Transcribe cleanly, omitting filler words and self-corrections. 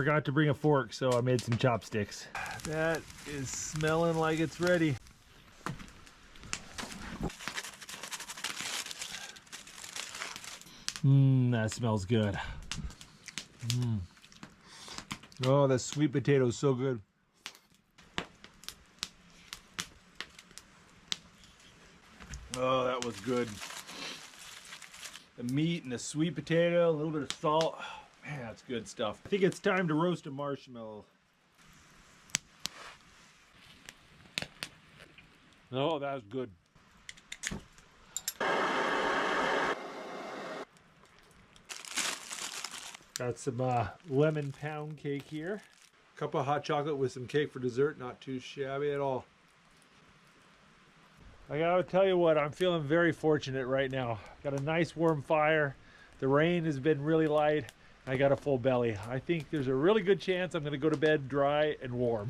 forgot to bring a fork, so I made some chopsticks. That is smelling like it's ready. That smells good. Oh, that sweet potato is so good. Oh, that was good. The meat and the sweet potato, a little bit of salt. Man, that's good stuff. I think it's time to roast a marshmallow. Oh, that was good. Got some lemon pound cake here. Cup of hot chocolate with some cake for dessert. Not too shabby at all. I gotta tell you what, I'm feeling very fortunate right now. Got a nice warm fire. The rain has been really light. I got a full belly. I think there's a really good chance I'm gonna go to bed dry and warm.